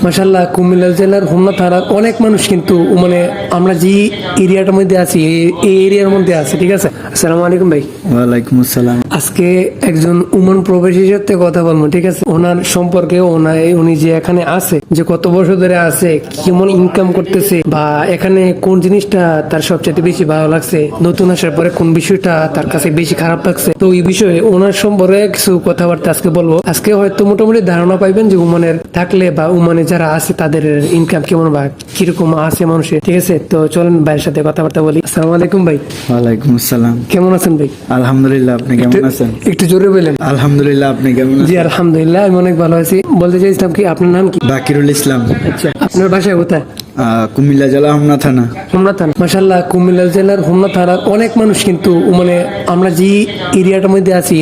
মাশাআল্লাহ কুমিল্লা জেলার হোমনা থানার অনেক মানুষ কিন্তু মানে আমরা যে এরিয়াটার মধ্যে আছি এই এরিয়ার মধ্যে আছে, ঠিক আছে। আসসালামু আলাইকুম ভাই। ওয়ালাইকুম আসসালাম। আজকে একজন উমান প্রবাসীর সাথে কথা বলবো, ঠিক আছে। ওনার সম্পর্কে উনি যে এখানে আছে, যে কত বছর ধরে আছে, কেমন ইনকাম করতেছে, বা এখানে কোন জিনিসটা তার সবচেয়ে বেশি ভালো লাগছে, নতুন আসার পরে কোন বিষয়টা তার কাছে বেশি খারাপ লাগছে, তো এই বিষয়ে ওনার সম্পর্কে কিছু কথাবার্তা আজকে বলবো। আজকে হয়তো মোটামুটি ধারণা পাইবেন যে উমানের থাকলে বা উমানে যারা আছে তাদের ইনকাম কেমন বা কিরকম আছে মানুষের, ঠিক আছে। তো চলেন ভাইয়ের সাথে কথাবার্তা বলি। আসসালামু আলাইকুম ভাই। ওয়ালাইকুম আসসালাম। কেমন আছেন ভাই? আলহামদুলিল্লাহ, আপনি কেমন আছেন? একটু জোরে বলেন। আলহামদুলিল্লাহ, আপনি কেমন জি আছেন? আলহামদুলিল্লাহ, আমি অনেক ভালো আছি। বলতে চাইছিলাম কি, আপনার নাম কি? বাকিরুল ইসলাম। আচ্ছা, আপনার বাসায় কোথায়? কুমিল্লা জেলা হোমনা থানা। হোমনা থানা। মাশাআল্লাহ কুমিল্লা জেলার হোমনা থানার অনেক মানুষ কিন্তু মানে আমরা যে এরিয়াটার মধ্যে আছি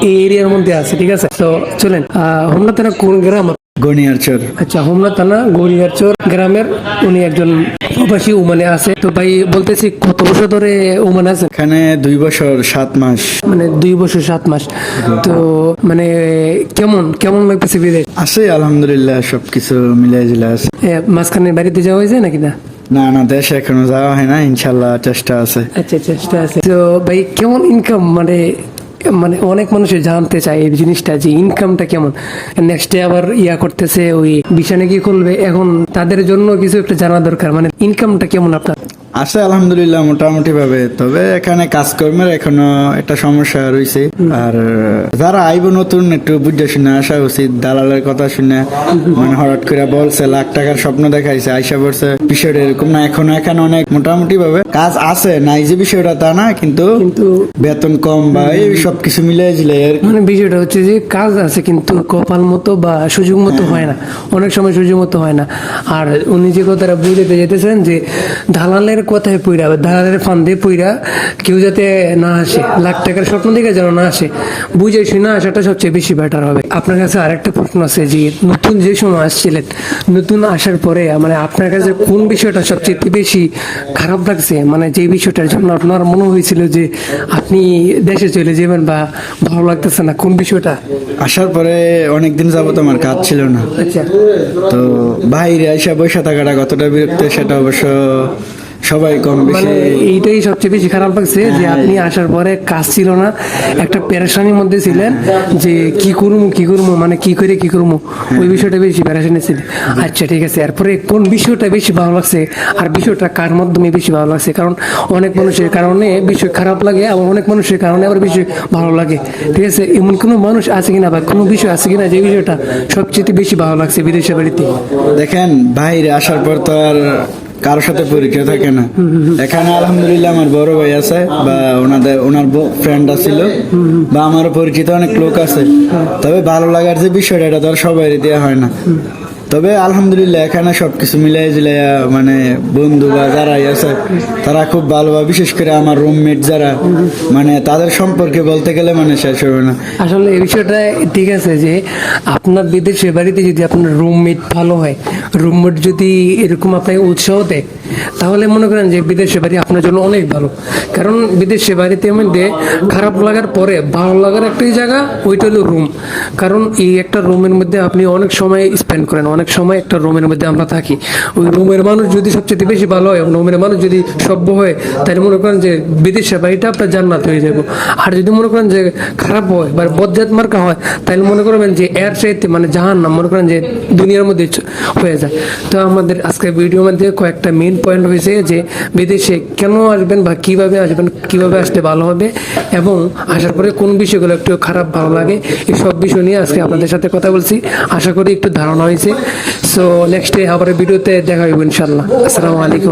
এই এরিয়ার মধ্যে আছে, ঠিক আছে। তো চলেন, হোমনা থানা কোন গ্রাম? গনিয়ারচর। আচ্ছা, হোমনা থানা গড়িয়ারচর গ্রামের উনি একজন প্রবাসী ওমানে আছে। তো ভাই বলতেছি, কত বছর ধরে ওমানে আছেন? এখানে 2 বছর 7 মাস। মানে 2 বছর 7 মাস। তো মানে কেমন কেমন লাগতেছে বিদেশ? আছে আলহামদুলিল্লাহ, সবকিছু মিলে জিলে আছে। মাঝখানে বাড়িতে যাওয়া হয়েছে নাকি না? না না, দেশে এখনো যাওয়া হয় না, ইনশাল্লাহ চেষ্টা আছে। আচ্ছা, চেষ্টা আছে। তো ভাই কেমন ইনকাম, মানে মানে অনেক মানুষের জানতে চায় এই জিনিসটা, যে ইনকামটা কেমন। নেক্সটে আবার করতেছে, ওই বিছানে কি করবে, এখন তাদের জন্য কিছু একটা জানা দরকার, মানে ইনকামটা কেমন আপনার? আছে আলহামদুলিল্লাহ মোটামুটি ভাবে, তবে এখানে কাজকর্মের এখনো একটা সমস্যা রয়েছে। আর যারা আইব নতুন, একটু বুঝে শুনে আসা উচিত। দালালের কথা শুনে মানে হঠাৎ করে বলছে লাখ টাকার স্বপ্ন দেখাইছে, আইসা পড়ছে, বিষয়টা এরকম না। এখানে অনেক মোটামুটি ভাবে কাজ আছে, নাই যে বিষয়টা তা না, কিন্তু বেতন কম বা এই সবকিছু মিলে জিলে মানে বিষয়টা হচ্ছে যে কাজ আছে কিন্তু কপাল মতো বা সুযোগ মতো হয় না, অনেক সময় সুযোগ মতো হয় না। আর উনি যে কথাটা বুঝাতে যেতেছেন যে দালালের কথায় পইরা, দালালের ফান্দে পইরা কেউ যাতে না আসে, লাখ টাকার স্বপ্ন দিকে যেন না আসে, বুঝে শুনে আসাটা সবচেয়ে বেশি বেটার হবে। আপনার কাছে আরেকটা প্রশ্ন আছে, যে নতুন যে সময় আসছিলেন, নতুন আসার পরে মানে আপনার কাছে কোন বিষয়টা সবচেয়ে বেশি খারাপ লাগছে, মানে যে বিষয়টার জন্য আপনার মনে হয়েছিল যে আপনি দেশে চলে যাবেন বা ভালো লাগতেছে না, কোন বিষয়টা? আসার পরে অনেকদিন যাবত আমার কাজ ছিল না। আচ্ছা, তো বাইরে আইসা বসে থাকাটা কতটা বিরক্ত, সেটা অবশ্য সবাই কম বেশি। মানে এইটাই সবচেয়ে বেশি খারাপ লাগছে, যে আপনি আসার পরে কাজ ছিল না, একটা পেরেশানির মধ্যে ছিলেন, যে কি করবো মানে কি করবো, ওই বিষয়টা বেশি পেরেশানি ছিল। আচ্ছা ঠিক আছে, এরপরে কোন বিষয়টা বেশি ভালো লাগছে, আর বিষয়টা কার মাধ্যমে বেশি ভালো লাগছে? কারণ অনেক মানুষের কারণে বিষয় খারাপ লাগে, আবার অনেক মানুষের কারণে আবার বিষয় ভালো লাগে, ঠিক আছে। এমন কোনো মানুষ আছে কিনা বা কোনো বিষয় আছে কিনা যে বিষয়টা সবচেয়ে বেশি ভালো লাগছে বিদেশে বাড়িতে? দেখেন, বাইরে আসার পর তো আর কারোর সাথে পরিচয় থাকে না। এখানে আলহামদুলিল্লাহ আমার বড় ভাই আছে, বা ওনার ফ্রেন্ড আছিল, বা আমারও পরিচিত অনেক লোক আছে। তবে ভালো লাগার যে বিষয়টা, এটা তো আর সবাই দেওয়া হয় না। তবে আলহামদুলিল্লাহ এখানে সবকিছু মিলাই জিলাই মানে বন্ধু বা যারাই আছে তারা খুব ভালো, বা বিশেষ করে আমার রুমমেট যারা, মানে তাদের সম্পর্কে বলতে গেলে মানে শেষ হবে না। আসলে এই বিষয়টা ঠিক আছে, যে আপনার বিদেশে বাড়িতে যদি আপনার রুমমেট ভালো হয়, রুমমেট যদি এরকম আপনাকে উৎসাহ দেয়, তাহলে মনে করেন যে বিদেশে বাড়ি আপনার জন্য অনেক ভালো। কারণ বিদেশে বাড়িতে মধ্যে খারাপ লাগার পরে ভালো লাগার একটাই জায়গা, ওইটা হলো রুম। কারণ এই একটা রুমের মধ্যে আপনি অনেক সময় স্পেন্ড করেন, অনেক সময় একটা রুমের মধ্যে আমরা থাকি। ওই রুমের মানুষ যদি সবচেয়ে বেশি ভালো হয়, রুমের মানুষ যদি সভ্য হয়, তাহলে মনে করেন যে বিদেশে বাড়িটা আপনার জান্নাত হয়ে যাবে। আর যদি মনে করেন যে খারাপ হয় বা বজ্জাত মার্কা হয়, তাহলে মনে করবেন যে এর চাইতে মানে জাহান্নাম মনে করেন যে দুনিয়ার মধ্যে হয়ে যায়। তো আমাদের আজকের ভিডিওর মধ্যে কয়েকটা মেইন পয়েন্ট হয়েছে, যে বিদেশে কেন আসবেন বা কিভাবে আসবেন, কিভাবে আসতে ভালো হবে, এবং আসার পরে কোন বিষয়গুলো একটু খারাপ ভালো লাগে, এই সব বিষয় নিয়ে আজকে আপনাদের সাথে কথা বলছি। আশা করি একটু ধারণা হয়েছে। সো নেক্সট ডে আবার ভিডিওতে দেখা হইব ইনশাল্লাহ। আসসালামু আলাইকুম।